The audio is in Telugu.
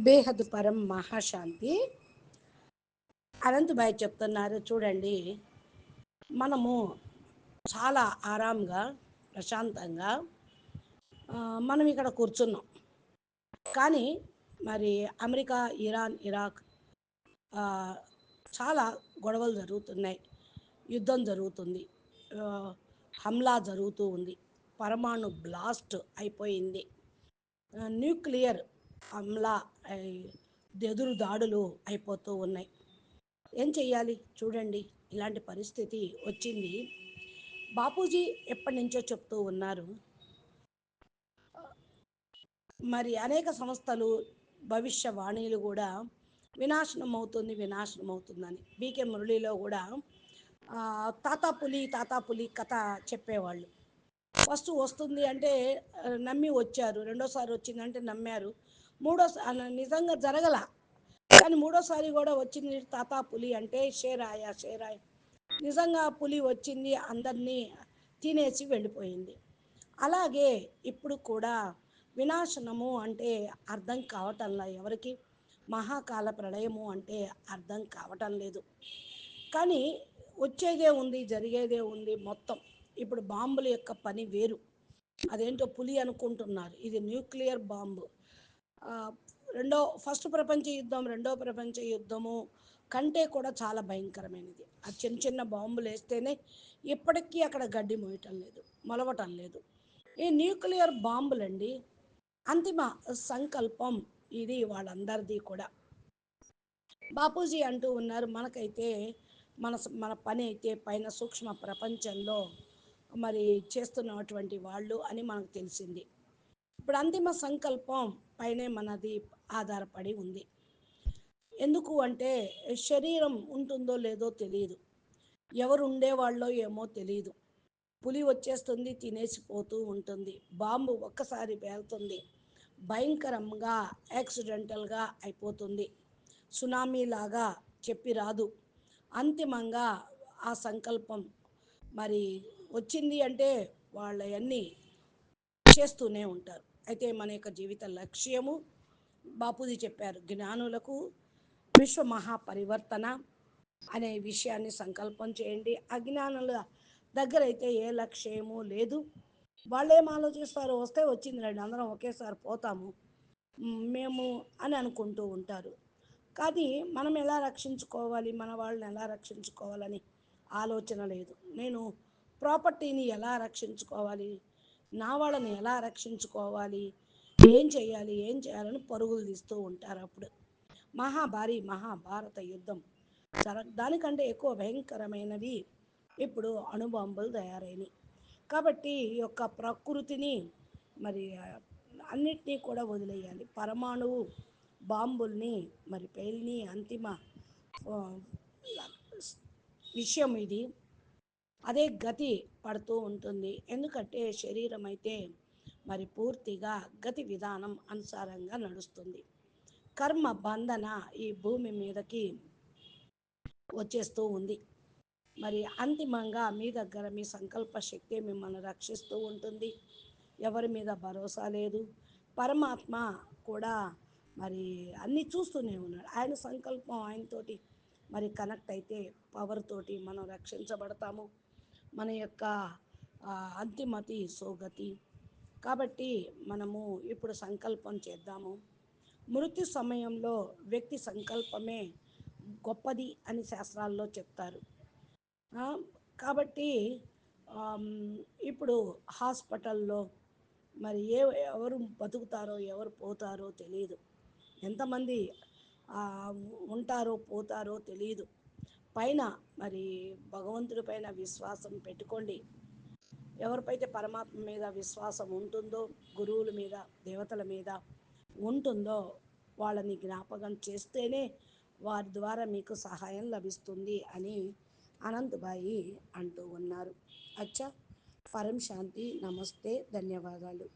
బేహద్ పరం మహాశాంతి. అనంతభాయ్ చెప్తున్నారు, చూడండి, మనము చాలా ఆరాంగా ప్రశాంతంగా మనం ఇక్కడ కూర్చున్నాం. కానీ మరి అమెరికా, ఇరాన్, ఇరాక్ ఆ, చాలా గొడవలు జరుగుతున్నాయి, యుద్ధం జరుగుతుంది, ఆ, హమ్లా జరుగుతూ ఉంది, పరమాణు బ్లాస్ట్ అయిపోయింది, న్యూక్లియర్ హమ్లా ఎదురు దాడులు అయిపోతూ ఉన్నాయి. ఏం చెయ్యాలి చూడండి, ఇలాంటి పరిస్థితి వచ్చింది. బాపూజీ ఎప్పటి నుంచో చెప్తూ ఉన్నారు, మరి అనేక సంస్థలు భవిష్యవాణిలు కూడా వినాశనం అవుతుంది, వినాశనం అవుతుందని. బీకే మురళిలో కూడా తాతాపులి కథ చెప్పేవాళ్ళు. ఫస్ట్ వస్తుంది అంటే నమ్మి వచ్చారు, రెండోసారి వచ్చిందంటే నమ్మారు, మూడోసారి నిజంగా జరగల, కానీ మూడోసారి కూడా వచ్చింది తాతాపులి అంటే షేరాయ షేరాయ, నిజంగా పులి వచ్చింది, అందరినీ తినేసి వెళ్ళిపోయింది. అలాగే ఇప్పుడు కూడా వినాశనము అంటే అర్థం కావటంలా ఎవరికి, మహాకాల ప్రళయము అంటే అర్థం కావటం లేదు. కానీ వచ్చేదే ఉంది, జరిగేదే ఉంది మొత్తం. ఇప్పుడు బాంబుల యొక్క పని వేరు, అదేంటో పులి అనుకుంటున్నారు, ఇది న్యూక్లియర్ బాంబు. ఫస్ట్ ప్రపంచ యుద్ధం, రెండో ప్రపంచ యుద్ధము కంటే కూడా చాలా భయంకరమైనది. ఆ చిన్న చిన్న బాంబులు వేస్తేనే ఇప్పటికీ అక్కడ గడ్డి మొలవటం లేదు. ఈ న్యూక్లియర్ బాంబులండి అంతిమ సంకల్పం ఇది వాళ్ళందరిది కూడా. బాపూజీ అంటూ ఉన్నారు, మనకైతే మన మన పని అయితే పైన సూక్ష్మ ప్రపంచంలో మరి చేస్తున్నటువంటి వాళ్ళు అని మనకు తెలిసింది. ఇప్పుడు అంతిమ సంకల్పం పైనే మనది ఆధారపడి ఉంది. ఎందుకు అంటే శరీరం ఉంటుందో లేదో తెలియదు, ఎవరు ఉండేవాళ్ళో ఏమో తెలియదు. పులి వచ్చేస్తుంది, తినేసిపోతూ ఉంటుంది. బాంబు ఒక్కసారి పేలుతుంది, భయంకరంగా యాక్సిడెంటల్గా అయిపోతుంది, సునామీ లాగా చెప్పి రాదు. అంతిమంగా ఆ సంకల్పం మరి వచ్చింది అంటే వాళ్ళన్నీ చేస్తూనే ఉంటారు. అయితే మన యొక్క జీవిత లక్ష్యము బాపూజీ చెప్పారు, జ్ఞానులకు విశ్వ మహాపరివర్తన అనే విషయాన్ని సంకల్పం చేయండి. అజ్ఞానుల దగ్గర అయితే ఏ లక్ష్యము లేదు, వాళ్ళేం ఆలోచిస్తారు, వస్తే వచ్చింది రండి, అందరం ఒకేసారి పోతాము మేము అని అనుకుంటూ ఉంటారు. కానీ మనం ఎలా రక్షించుకోవాలి, మన వాళ్ళని ఎలా రక్షించుకోవాలని ఆలోచన లేదు. నేను ప్రాపర్టీని ఎలా రక్షించుకోవాలి, నా వాళ్ళని ఎలా రక్షించుకోవాలి, ఏం చేయాలని పరుగులు తీస్తూ ఉంటారు. అప్పుడు మహాభారత యుద్ధం దానికంటే ఎక్కువ భయంకరమైనవి ఇప్పుడు అణుబాంబులు తయారైనవి. కాబట్టి ఈ యొక్క ప్రకృతిని మరి అన్నిటినీ కూడా వదిలేయాలి. పరమాణువు బాంబుల్ని మరి పేలిని అంతిమ విషయం ఇది. అదే గతి పడుతూ ఉంటుంది. ఎందుకంటే శరీరం అయితే మరి పూర్తిగా గతి విధానం అనుసారంగా నడుస్తుంది. కర్మ బంధన ఈ భూమి మీదకి వచ్చేస్తూ ఉంది. మరి అంతిమంగా మీ దగ్గర మీ సంకల్ప శక్తి మిమ్మల్ని రక్షిస్తూ ఉంటుంది. ఎవరి మీద భరోసా లేదు. పరమాత్మ కూడా మరి అన్నీ చూస్తూనే ఉన్నాడు. ఆయన సంకల్పం ఆయనతోటి మరి కనెక్ట్ అయితే పవర్ తోటి మనం రక్షించబడతాము. మన యొక్క అంతిమతి సోగతి. కాబట్టి మనము ఇప్పుడు సంకల్పం చేద్దాము. మృత్యు సమయంలో వ్యక్తి సంకల్పమే గొప్పది అని శాస్త్రాల్లో చెప్తారు. కాబట్టి ఇప్పుడు హాస్పిటల్లో మరి ఎవరు బతుకుతారో ఎవరు పోతారో తెలియదు, ఎంతమంది ఉంటారో పోతారో తెలియదు. పైన మరి భగవంతుడి పైన విశ్వాసం పెట్టుకోండి. ఎవరిపైతే పరమాత్మ మీద విశ్వాసం ఉంటుందో, గురువుల మీద, దేవతల మీద ఉంటుందో వాళ్ళని జ్ఞాపకం చేస్తేనే వారి ద్వారా మీకు సహాయం లభిస్తుంది అని అనంతభాయి అంటూ ఉన్నారు. అచ్చా, పరం శాంతి, నమస్తే, ధన్యవాదాలు.